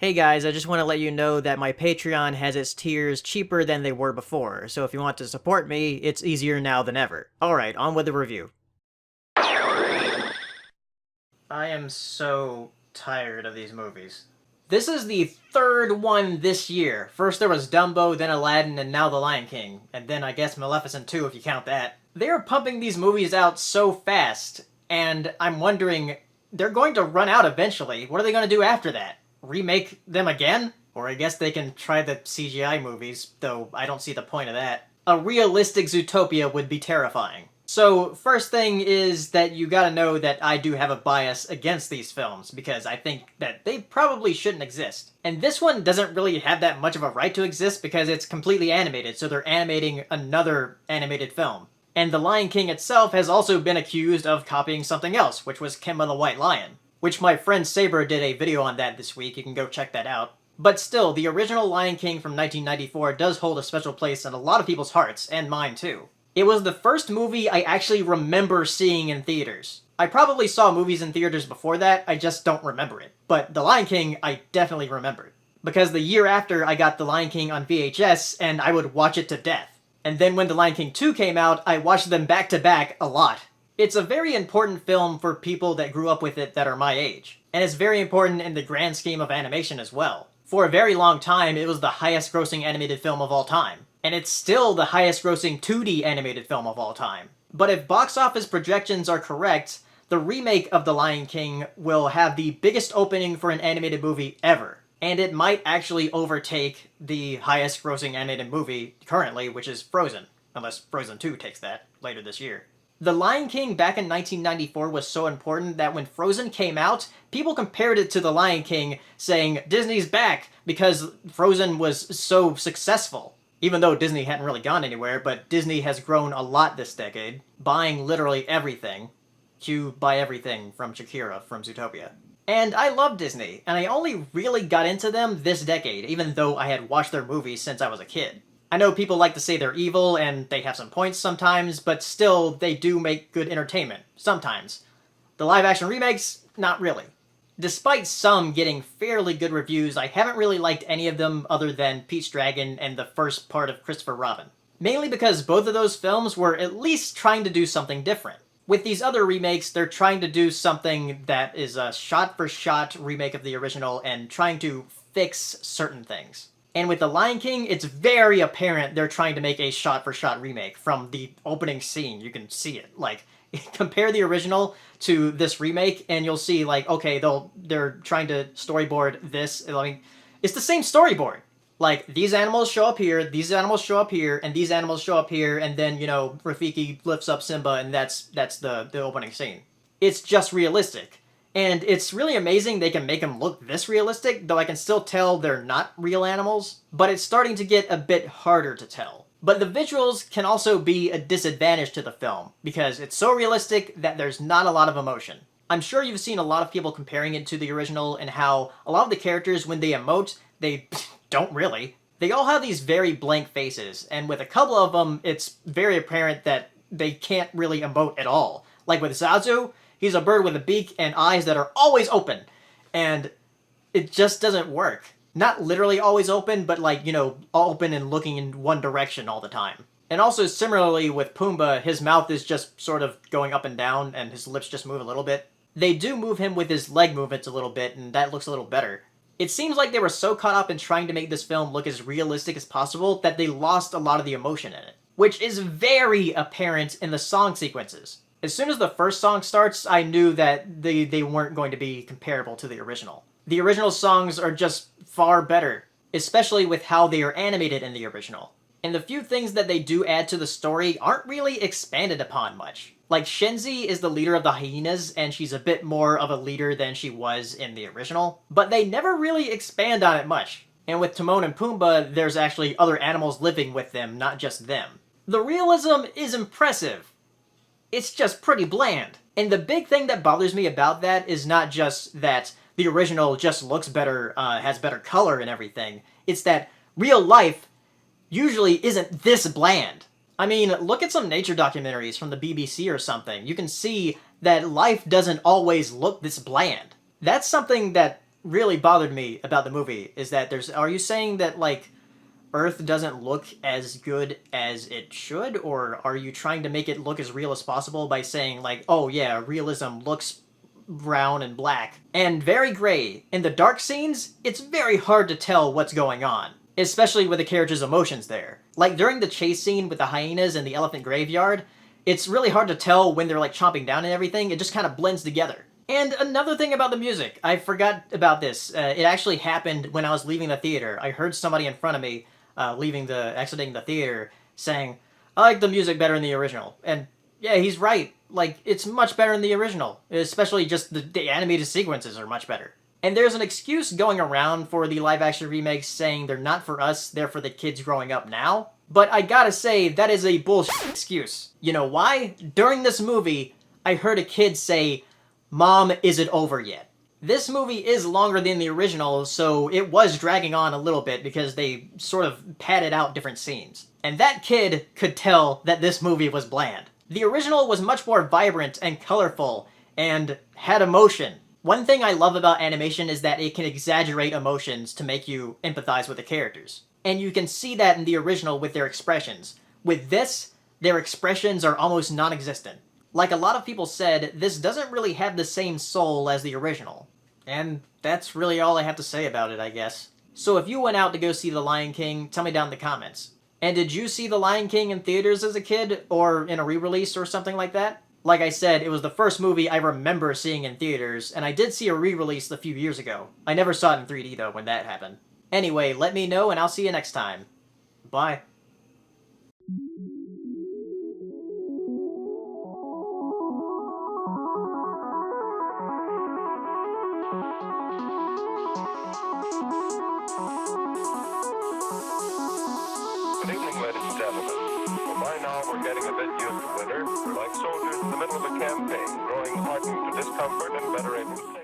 Hey guys, I just want to let you know that my Patreon has its tiers cheaper than they were before, so if you want to support me, it's easier now than ever. Alright, on with the review. I am so tired of these movies. This is the third one this year. First there was Dumbo, then Aladdin, and now The Lion King. And then I guess Maleficent 2 if you count that. They're pumping these movies out so fast, and I'm wondering, they're going to run out eventually. What are they going to do after that? Remake them again? Or I guess they can try the CGI movies, though I don't see the point of that. A realistic Zootopia would be terrifying. So, first thing is that you gotta know that I do have a bias against these films, because I think that they probably shouldn't exist. And this one doesn't really have that much of a right to exist because it's completely animated, so they're animating another animated film. And The Lion King itself has also been accused of copying something else, which was Kimba the White Lion. Which my friend Saber did a video on that this week, you can go check that out. But still, the original Lion King from 1994 does hold a special place in a lot of people's hearts, and mine too. It was the first movie I actually remember seeing in theaters. I probably saw movies in theaters before that, I just don't remember it. But The Lion King, I definitely remembered. Because the year after, I got The Lion King on VHS, and I would watch it to death. And then when The Lion King 2 came out, I watched them back to back a lot. It's a very important film for people that grew up with it that are my age. And it's very important in the grand scheme of animation as well. For a very long time, it was the highest grossing animated film of all time. And it's still the highest grossing 2D animated film of all time. But if box office projections are correct, the remake of The Lion King will have the biggest opening for an animated movie ever. And it might actually overtake the highest grossing animated movie currently, which is Frozen. Unless Frozen 2 takes that later this year. The Lion King back in 1994 was so important that when Frozen came out, people compared it to The Lion King, saying, Disney's back, because Frozen was so successful. Even though Disney hadn't really gone anywhere, but Disney has grown a lot this decade, buying literally everything. Cue buy everything from Shakira from Zootopia. And I love Disney, and I only really got into them this decade, even though I had watched their movies since I was a kid. I know people like to say they're evil, and they have some points sometimes, but still, they do make good entertainment. Sometimes. The live-action remakes? Not really. Despite some getting fairly good reviews, I haven't really liked any of them other than Pete's Dragon and the first part of Christopher Robin. Mainly because both of those films were at least trying to do something different. With these other remakes, they're trying to do something that is a shot-for-shot remake of the original and trying to fix certain things. And with The Lion King, it's very apparent they're trying to make a shot-for-shot remake. From the opening scene, you can see it. Like, compare the original to this remake, and you'll see, like, okay, they're trying to storyboard this. I mean, it's the same storyboard. Like, these animals show up here, these animals show up here, and these animals show up here, and then, you know, Rafiki lifts up Simba, and that's the opening scene. It's just realistic. And it's really amazing they can make them look this realistic, though I can still tell they're not real animals, but it's starting to get a bit harder to tell. But the visuals can also be a disadvantage to the film, because it's so realistic that there's not a lot of emotion. I'm sure you've seen a lot of people comparing it to the original and how a lot of the characters, when they emote, they don't really. They all have these very blank faces, and with a couple of them, it's very apparent that they can't really emote at all. Like with Zazu, he's a bird with a beak and eyes that are always open. And it just doesn't work. Not literally always open, but like, you know, open and looking in one direction all the time. And also similarly with Pumbaa, his mouth is just sort of going up and down and his lips just move a little bit. They do move him with his leg movements a little bit, and that looks a little better. It seems like they were so caught up in trying to make this film look as realistic as possible that they lost a lot of the emotion in it. Which is very apparent in the song sequences. As soon as the first song starts, I knew that they weren't going to be comparable to the original. The original songs are just far better, especially with how they are animated in the original. And the few things that they do add to the story aren't really expanded upon much. Like, Shenzi is the leader of the hyenas, and she's a bit more of a leader than she was in the original, but they never really expand on it much. And with Timon and Pumbaa, there's actually other animals living with them, not just them. The realism is impressive. It's just pretty bland. And the big thing that bothers me about that is not just that the original just looks better, has better color and everything. It's that real life usually isn't this bland. I mean, look at some nature documentaries from the BBC or something. You can see that life doesn't always look this bland. That's something that really bothered me about the movie is that are you saying that, like, Earth doesn't look as good as it should, or are you trying to make it look as real as possible by saying, like, oh yeah, realism looks brown and black and very gray? In the dark scenes, it's very hard to tell what's going on, especially with the characters' emotions there. Like during the chase scene with the hyenas in the elephant graveyard, it's really hard to tell when they're like chomping down and everything. It just kind of blends together. And another thing about the music, I forgot about this. It actually happened when I was leaving the theater. I heard somebody in front of me exiting the theater saying, I like the music better in the original. And yeah, he's right. Like, it's much better in the original. Especially just the animated sequences are much better. And there's an excuse going around for the live-action remakes saying they're not for us, they're for the kids growing up now. But I gotta say, that is a bullshit excuse. You know why? During this movie, I heard a kid say, Mom, is it over yet? This movie is longer than the original, so it was dragging on a little bit because they sort of padded out different scenes. And that kid could tell that this movie was bland. The original was much more vibrant and colorful and had emotion. One thing I love about animation is that it can exaggerate emotions to make you empathize with the characters. And you can see that in the original with their expressions. With this, their expressions are almost non-existent. Like a lot of people said, this doesn't really have the same soul as the original. And that's really all I have to say about it, I guess. So if you went out to go see The Lion King, tell me down in the comments. And did you see The Lion King in theaters as a kid, or in a re-release or something like that? Like I said, it was the first movie I remember seeing in theaters, and I did see a re-release a few years ago. I never saw it in 3D though when that happened. Anyway, let me know and I'll see you next time. Bye. Good evening, ladies and gentlemen. Well, by now we're getting a bit used to winter. We're like soldiers in the middle of a campaign, growing hardened to discomfort and better able to